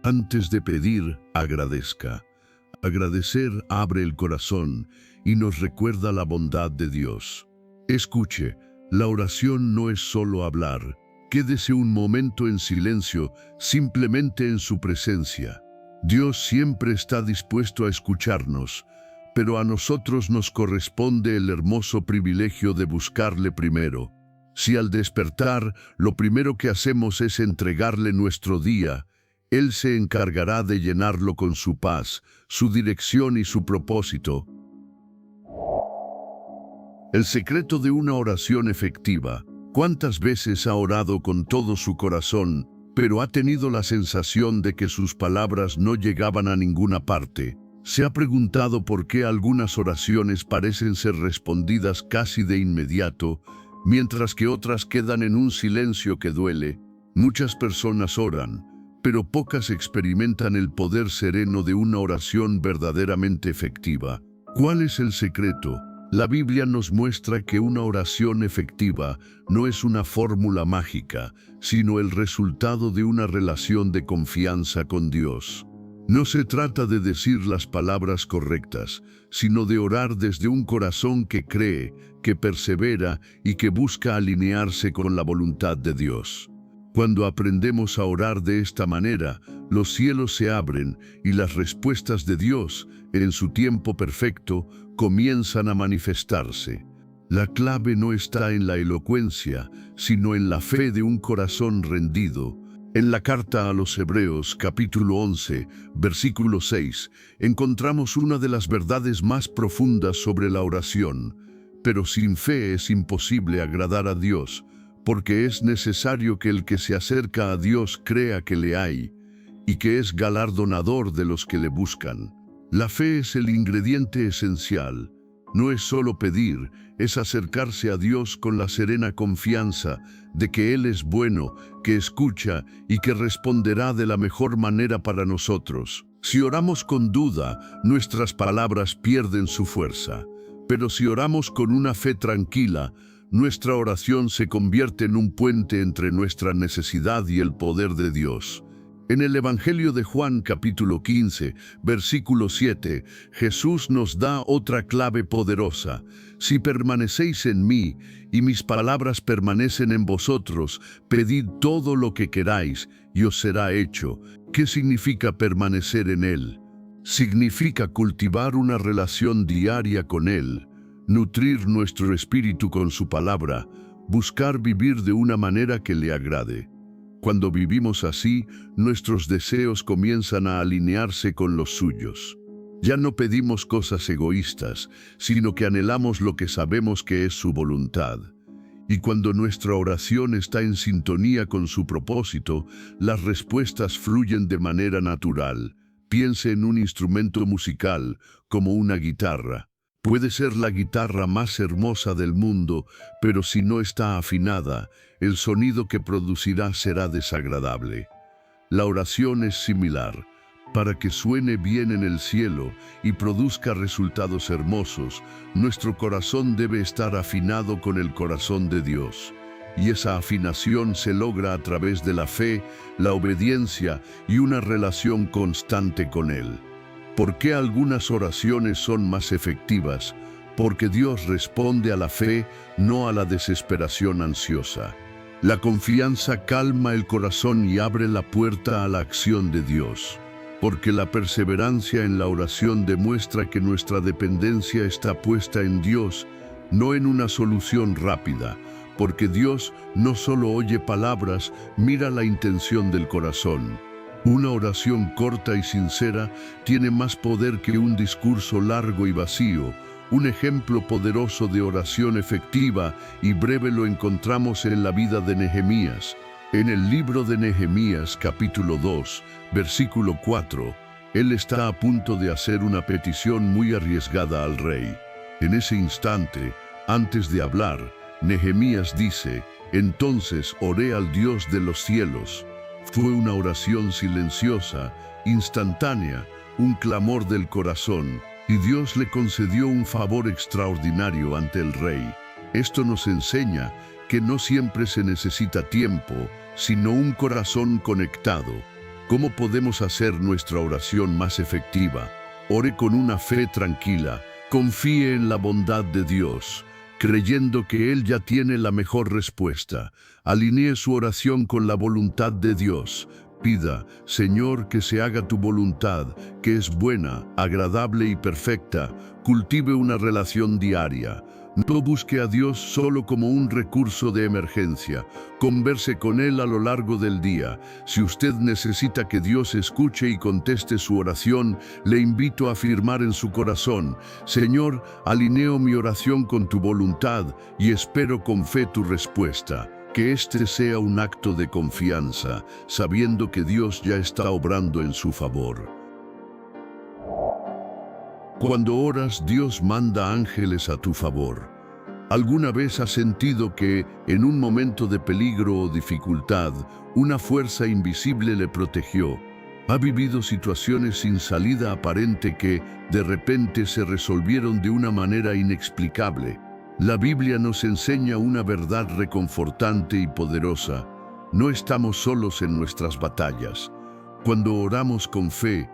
Antes de pedir, agradezca. Agradecer abre el corazón y nos recuerda la bondad de Dios. Escuche, la oración no es solo hablar. Quédese un momento en silencio, simplemente en su presencia. Dios siempre está dispuesto a escucharnos, pero a nosotros nos corresponde el hermoso privilegio de buscarle primero. Si al despertar, lo primero que hacemos es entregarle nuestro día, Él se encargará de llenarlo con su paz, su dirección y su propósito. El secreto de una oración efectiva. ¿Cuántas veces ha orado con todo su corazón, pero ha tenido la sensación de que sus palabras no llegaban a ninguna parte? ¿Se ha preguntado por qué algunas oraciones parecen ser respondidas casi de inmediato, mientras que otras quedan en un silencio que duele? Muchas personas oran, pero pocas experimentan el poder sereno de una oración verdaderamente efectiva. ¿Cuál es el secreto? La Biblia nos muestra que una oración efectiva no es una fórmula mágica, sino el resultado de una relación de confianza con Dios. No se trata de decir las palabras correctas, sino de orar desde un corazón que cree, que persevera y que busca alinearse con la voluntad de Dios. Cuando aprendemos a orar de esta manera, los cielos se abren y las respuestas de Dios, en su tiempo perfecto, comienzan a manifestarse. La clave no está en la elocuencia, sino en la fe de un corazón rendido. En la carta a los Hebreos, capítulo 11, versículo 6, encontramos una de las verdades más profundas sobre la oración. Pero sin fe es imposible agradar a Dios, porque es necesario que el que se acerca a Dios crea que le hay, y que es galardonador de los que le buscan. La fe es el ingrediente esencial. No es solo pedir, es acercarse a Dios con la serena confianza de que Él es bueno, que escucha y que responderá de la mejor manera para nosotros. Si oramos con duda, nuestras palabras pierden su fuerza. Pero si oramos con una fe tranquila, nuestra oración se convierte en un puente entre nuestra necesidad y el poder de Dios. En el Evangelio de Juan capítulo 15, versículo 7, Jesús nos da otra clave poderosa. Si permanecéis en mí y mis palabras permanecen en vosotros, pedid todo lo que queráis y os será hecho. ¿Qué significa permanecer en Él? Significa cultivar una relación diaria con Él, nutrir nuestro espíritu con su palabra, buscar vivir de una manera que le agrade. Cuando vivimos así, nuestros deseos comienzan a alinearse con los suyos. Ya no pedimos cosas egoístas, sino que anhelamos lo que sabemos que es su voluntad. Y cuando nuestra oración está en sintonía con su propósito, las respuestas fluyen de manera natural. Piense en un instrumento musical, como una guitarra. Puede ser la guitarra más hermosa del mundo, pero si no está afinada, el sonido que producirá será desagradable. La oración es similar. Para que suene bien en el cielo y produzca resultados hermosos, nuestro corazón debe estar afinado con el corazón de Dios. Y esa afinación se logra a través de la fe, la obediencia y una relación constante con Él. ¿Por qué algunas oraciones son más efectivas? Porque Dios responde a la fe, no a la desesperación ansiosa. La confianza calma el corazón y abre la puerta a la acción de Dios. Porque la perseverancia en la oración demuestra que nuestra dependencia está puesta en Dios, no en una solución rápida. Porque Dios no solo oye palabras, mira la intención del corazón. Una oración corta y sincera tiene más poder que un discurso largo y vacío. Un ejemplo poderoso de oración efectiva y breve lo encontramos en la vida de Nehemías. En el libro de Nehemías, capítulo 2, versículo 4, él está a punto de hacer una petición muy arriesgada al rey. En ese instante, antes de hablar, Nehemías dice: «Entonces oré al Dios de los cielos». Fue una oración silenciosa, instantánea, un clamor del corazón, y Dios le concedió un favor extraordinario ante el rey. Esto nos enseña que no siempre se necesita tiempo, sino un corazón conectado. ¿Cómo podemos hacer nuestra oración más efectiva? Ore con una fe tranquila, confíe en la bondad de Dios, creyendo que Él ya tiene la mejor respuesta. Alinee su oración con la voluntad de Dios. Pida, Señor, que se haga tu voluntad, que es buena, agradable y perfecta. Cultive una relación diaria. No busque a Dios solo como un recurso de emergencia. Converse con Él a lo largo del día. Si usted necesita que Dios escuche y conteste su oración, le invito a afirmar en su corazón: Señor, alineo mi oración con tu voluntad y espero con fe tu respuesta. Que este sea un acto de confianza, sabiendo que Dios ya está obrando en su favor. Cuando oras, Dios manda ángeles a tu favor. ¿Alguna vez has sentido que, en un momento de peligro o dificultad, una fuerza invisible le protegió? ¿Ha vivido situaciones sin salida aparente que, de repente, se resolvieron de una manera inexplicable? La Biblia nos enseña una verdad reconfortante y poderosa. No estamos solos en nuestras batallas. Cuando oramos con fe,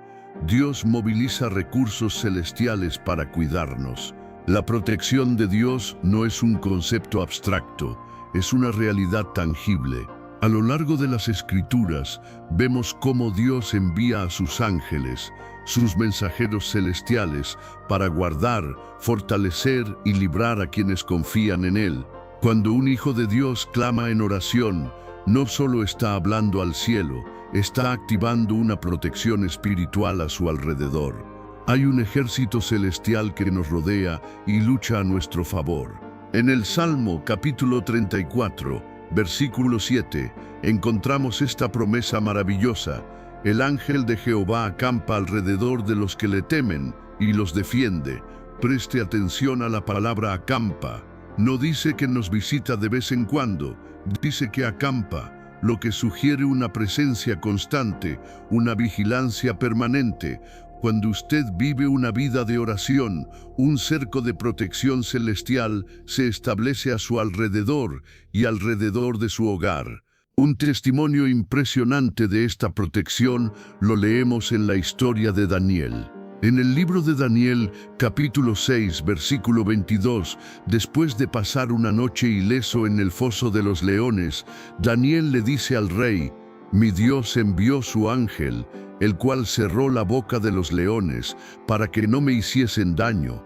Dios moviliza recursos celestiales para cuidarnos. La protección de Dios no es un concepto abstracto, es una realidad tangible. A lo largo de las Escrituras, vemos cómo Dios envía a sus ángeles, sus mensajeros celestiales, para guardar, fortalecer y librar a quienes confían en Él. Cuando un hijo de Dios clama en oración, no solo está hablando al cielo, está activando una protección espiritual a su alrededor. Hay un ejército celestial que nos rodea y lucha a nuestro favor. En el Salmo capítulo 34, versículo 7, encontramos esta promesa maravillosa: el ángel de Jehová acampa alrededor de los que le temen y los defiende. Preste atención a la palabra acampa. No dice que nos visita de vez en cuando, dice que acampa, lo que sugiere una presencia constante, una vigilancia permanente. Cuando usted vive una vida de oración, un cerco de protección celestial se establece a su alrededor y alrededor de su hogar. Un testimonio impresionante de esta protección lo leemos en la historia de Daniel. En el libro de Daniel, capítulo 6, versículo 22, después de pasar una noche ileso en el foso de los leones, Daniel le dice al rey: mi Dios envió su ángel, el cual cerró la boca de los leones, para que no me hiciesen daño.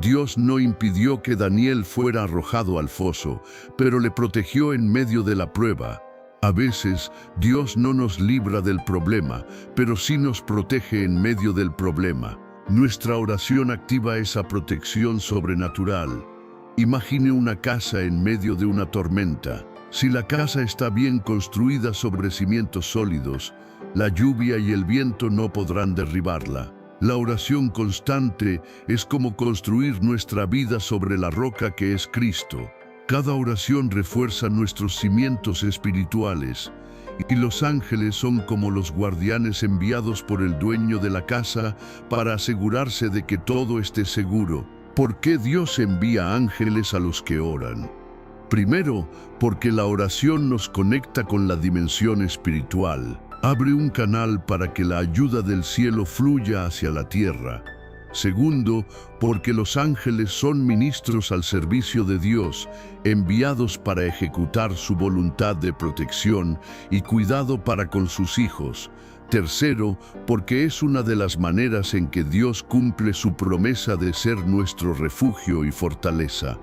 Dios no impidió que Daniel fuera arrojado al foso, pero le protegió en medio de la prueba. A veces, Dios no nos libra del problema, pero sí nos protege en medio del problema. Nuestra oración activa esa protección sobrenatural. Imagine una casa en medio de una tormenta. Si la casa está bien construida sobre cimientos sólidos, la lluvia y el viento no podrán derribarla. La oración constante es como construir nuestra vida sobre la roca que es Cristo. Cada oración refuerza nuestros cimientos espirituales, y los ángeles son como los guardianes enviados por el dueño de la casa para asegurarse de que todo esté seguro. ¿Por qué Dios envía ángeles a los que oran? Primero, porque la oración nos conecta con la dimensión espiritual. Abre un canal para que la ayuda del cielo fluya hacia la tierra. Segundo, porque los ángeles son ministros al servicio de Dios, enviados para ejecutar su voluntad de protección y cuidado para con sus hijos. Tercero, porque es una de las maneras en que Dios cumple su promesa de ser nuestro refugio y fortaleza.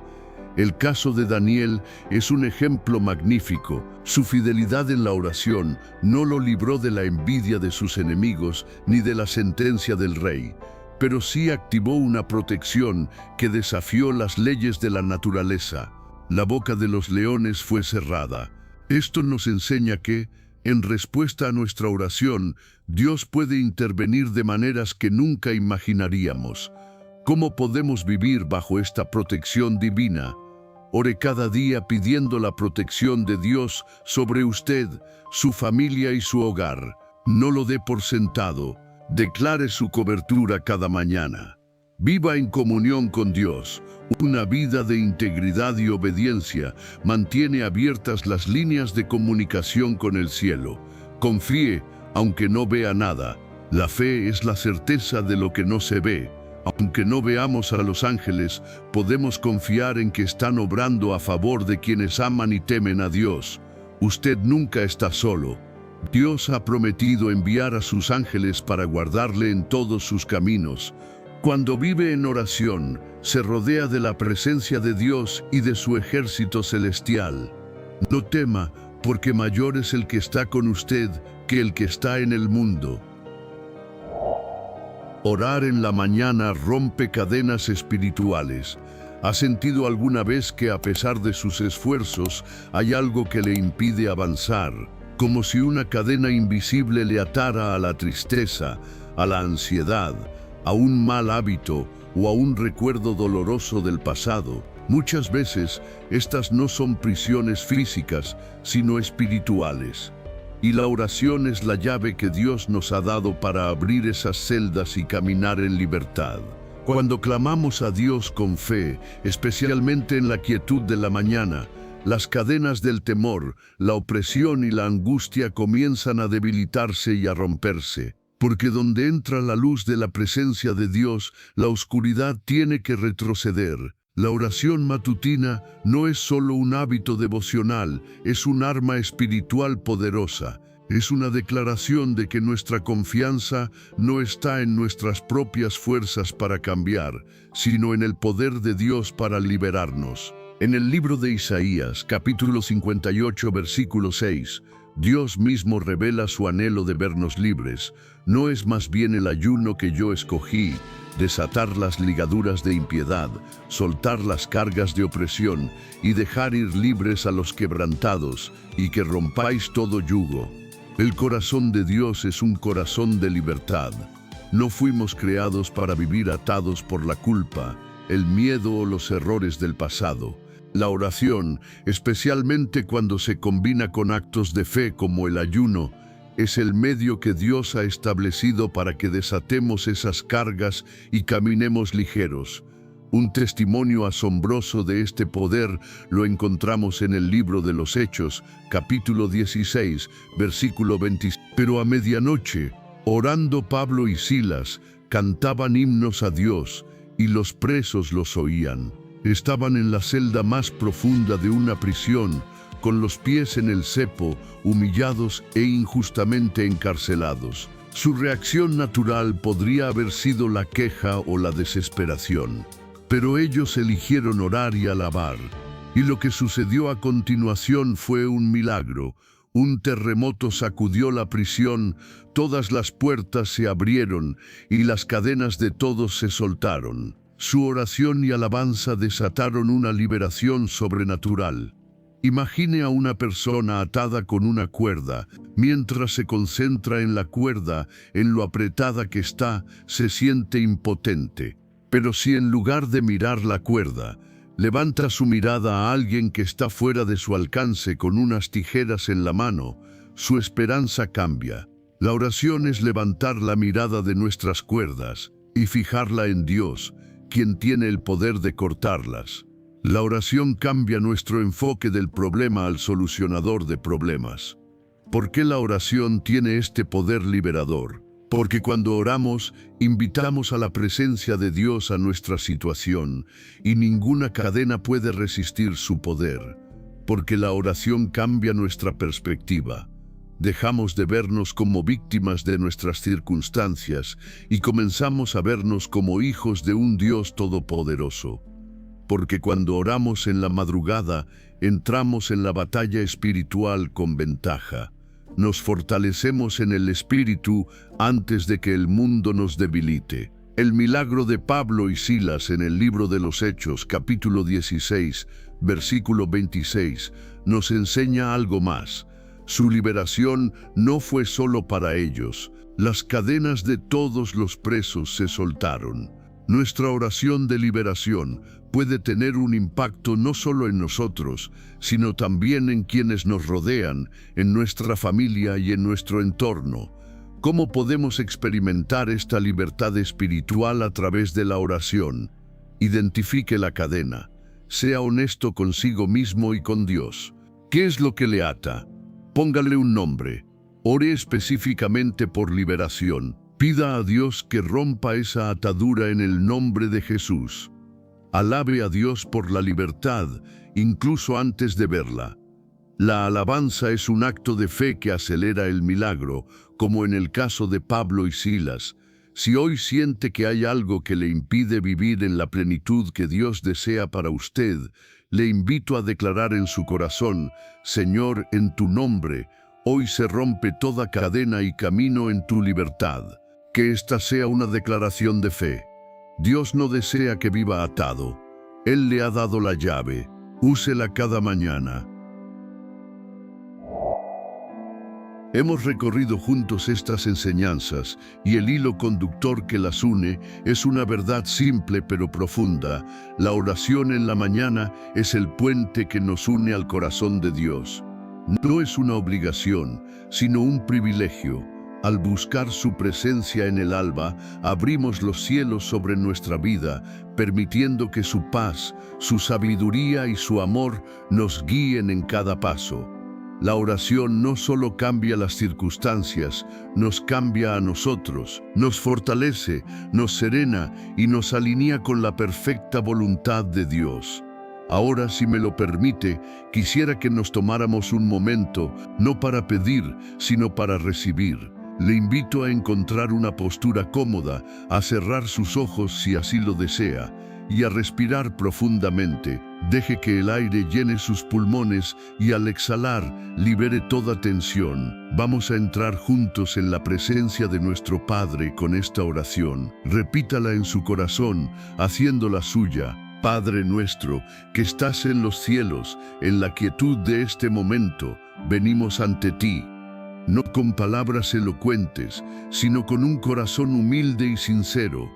El caso de Daniel es un ejemplo magnífico. Su fidelidad en la oración no lo libró de la envidia de sus enemigos ni de la sentencia del rey, pero sí activó una protección que desafió las leyes de la naturaleza. La boca de los leones fue cerrada. Esto nos enseña que, en respuesta a nuestra oración, Dios puede intervenir de maneras que nunca imaginaríamos. ¿Cómo podemos vivir bajo esta protección divina? Ore cada día pidiendo la protección de Dios sobre usted, su familia y su hogar. No lo dé por sentado. Declare su cobertura cada mañana. Viva en comunión con Dios. Una vida de integridad y obediencia mantiene abiertas las líneas de comunicación con el cielo. Confíe, aunque no vea nada. La fe es la certeza de lo que no se ve. Aunque no veamos a los ángeles, podemos confiar en que están obrando a favor de quienes aman y temen a Dios. Usted nunca está solo. Dios ha prometido enviar a sus ángeles para guardarle en todos sus caminos. Cuando vive en oración, se rodea de la presencia de Dios y de su ejército celestial. No tema, porque mayor es el que está con usted que el que está en el mundo. Orar en la mañana rompe cadenas espirituales. ¿Ha sentido alguna vez que a pesar de sus esfuerzos hay algo que le impide avanzar? Como si una cadena invisible le atara a la tristeza, a la ansiedad, a un mal hábito o a un recuerdo doloroso del pasado. Muchas veces estas no son prisiones físicas, sino espirituales. Y la oración es la llave que Dios nos ha dado para abrir esas celdas y caminar en libertad. Cuando clamamos a Dios con fe, especialmente en la quietud de la mañana, las cadenas del temor, la opresión y la angustia comienzan a debilitarse y a romperse. Porque donde entra la luz de la presencia de Dios, la oscuridad tiene que retroceder. La oración matutina no es solo un hábito devocional, es un arma espiritual poderosa. Es una declaración de que nuestra confianza no está en nuestras propias fuerzas para cambiar, sino en el poder de Dios para liberarnos. En el libro de Isaías, capítulo 58, versículo 6, Dios mismo revela su anhelo de vernos libres. ¿No es más bien el ayuno que yo escogí, desatar las ligaduras de impiedad, soltar las cargas de opresión y dejar ir libres a los quebrantados, y que rompáis todo yugo? El corazón de Dios es un corazón de libertad. No fuimos creados para vivir atados por la culpa, el miedo o los errores del pasado. La oración, especialmente cuando se combina con actos de fe como el ayuno, es el medio que Dios ha establecido para que desatemos esas cargas y caminemos ligeros. Un testimonio asombroso de este poder lo encontramos en el libro de los Hechos, capítulo 16, versículo 20. Pero a medianoche, orando Pablo y Silas, cantaban himnos a Dios, y los presos los oían. Estaban en la celda más profunda de una prisión, con los pies en el cepo, humillados e injustamente encarcelados. Su reacción natural podría haber sido la queja o la desesperación, pero ellos eligieron orar y alabar. Y lo que sucedió a continuación fue un milagro. Un terremoto sacudió la prisión, todas las puertas se abrieron y las cadenas de todos se soltaron. Su oración y alabanza desataron una liberación sobrenatural. Imagine a una persona atada con una cuerda. Mientras se concentra en la cuerda, en lo apretada que está, se siente impotente. Pero si en lugar de mirar la cuerda, levanta su mirada a alguien que está fuera de su alcance con unas tijeras en la mano, su esperanza cambia. La oración es levantar la mirada de nuestras cuerdas y fijarla en Dios, quien tiene el poder de cortarlas. La oración cambia nuestro enfoque del problema al solucionador de problemas. ¿Por qué la oración tiene este poder liberador? Porque cuando oramos, invitamos a la presencia de Dios a nuestra situación, y ninguna cadena puede resistir su poder. Porque la oración cambia nuestra perspectiva. Dejamos de vernos como víctimas de nuestras circunstancias y comenzamos a vernos como hijos de un Dios todopoderoso. Porque cuando oramos en la madrugada, entramos en la batalla espiritual con ventaja. Nos fortalecemos en el espíritu antes de que el mundo nos debilite. El milagro de Pablo y Silas en el libro de los Hechos, capítulo 16, versículo 26, nos enseña algo más. Su liberación no fue solo para ellos. Las cadenas de todos los presos se soltaron. Nuestra oración de liberación puede tener un impacto no solo en nosotros, sino también en quienes nos rodean, en nuestra familia y en nuestro entorno. ¿Cómo podemos experimentar esta libertad espiritual a través de la oración? Identifique la cadena. Sea honesto consigo mismo y con Dios. ¿Qué es lo que le ata? Póngale un nombre. Ore específicamente por liberación. Pida a Dios que rompa esa atadura en el nombre de Jesús. Alabe a Dios por la libertad, incluso antes de verla. La alabanza es un acto de fe que acelera el milagro, como en el caso de Pablo y Silas. Si hoy siente que hay algo que le impide vivir en la plenitud que Dios desea para usted, le invito a declarar en su corazón: Señor, en tu nombre, hoy se rompe toda cadena y camino en tu libertad. Que esta sea una declaración de fe. Dios no desea que viva atado. Él le ha dado la llave. Úsela cada mañana. Hemos recorrido juntos estas enseñanzas y el hilo conductor que las une es una verdad simple pero profunda. La oración en la mañana es el puente que nos une al corazón de Dios. No es una obligación, sino un privilegio. Al buscar su presencia en el alba, abrimos los cielos sobre nuestra vida, permitiendo que su paz, su sabiduría y su amor nos guíen en cada paso. La oración no solo cambia las circunstancias, nos cambia a nosotros, nos fortalece, nos serena y nos alinea con la perfecta voluntad de Dios. Ahora, si me lo permite, quisiera que nos tomáramos un momento, no para pedir, sino para recibir. Le invito a encontrar una postura cómoda, a cerrar sus ojos si así lo desea, y a respirar profundamente. Deje que el aire llene sus pulmones y al exhalar, libere toda tensión. Vamos a entrar juntos en la presencia de nuestro Padre con esta oración. Repítala en su corazón, haciéndola suya. Padre nuestro, que estás en los cielos, en la quietud de este momento, venimos ante ti. No con palabras elocuentes, sino con un corazón humilde y sincero.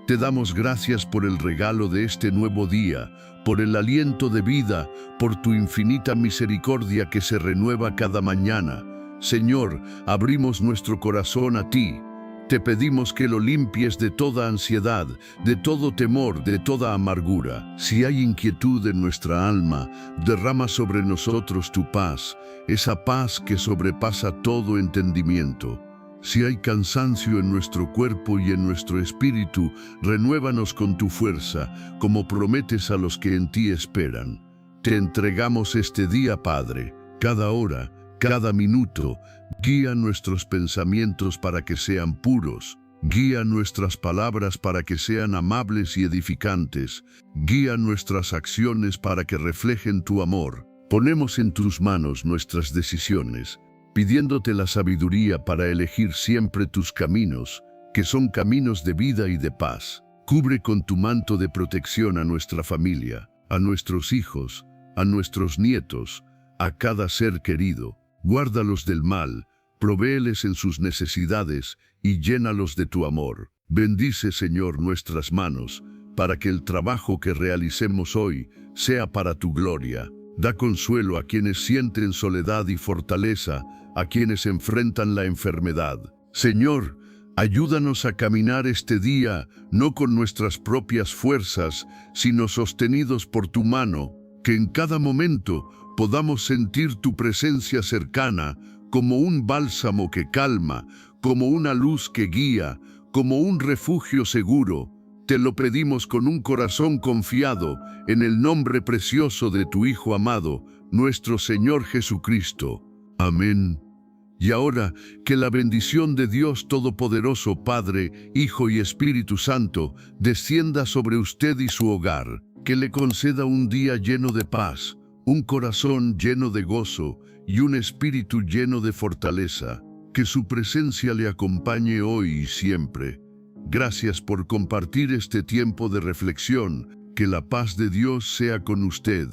Te damos gracias por el regalo de este nuevo día, por el aliento de vida, por tu infinita misericordia que se renueva cada mañana. Señor, abrimos nuestro corazón a ti. Te pedimos que lo limpies de toda ansiedad, de todo temor, de toda amargura. Si hay inquietud en nuestra alma, derrama sobre nosotros tu paz, esa paz que sobrepasa todo entendimiento. Si hay cansancio en nuestro cuerpo y en nuestro espíritu, renuévanos con tu fuerza, como prometes a los que en ti esperan. Te entregamos este día, Padre, cada hora, cada minuto. Guía nuestros pensamientos para que sean puros. Guía nuestras palabras para que sean amables y edificantes. Guía nuestras acciones para que reflejen tu amor. Ponemos en tus manos nuestras decisiones, pidiéndote la sabiduría para elegir siempre tus caminos, que son caminos de vida y de paz. Cubre con tu manto de protección a nuestra familia, a nuestros hijos, a nuestros nietos, a cada ser querido. Guárdalos del mal, provéeles en sus necesidades y llénalos de tu amor. Bendice, Señor, nuestras manos, para que el trabajo que realicemos hoy sea para tu gloria. Da consuelo a quienes sienten soledad y fortaleza, a quienes enfrentan la enfermedad. Señor, ayúdanos a caminar este día, no con nuestras propias fuerzas, sino sostenidos por tu mano, que en cada momento podamos sentir tu presencia cercana, como un bálsamo que calma, como una luz que guía, como un refugio seguro. Te lo pedimos con un corazón confiado, en el nombre precioso de tu Hijo amado, nuestro Señor Jesucristo. Amén. Y ahora, que la bendición de Dios Todopoderoso, Padre, Hijo y Espíritu Santo, descienda sobre usted y su hogar, que le conceda un día lleno de paz, un corazón lleno de gozo y un espíritu lleno de fortaleza. Que su presencia le acompañe hoy y siempre. Gracias por compartir este tiempo de reflexión. Que la paz de Dios sea con usted.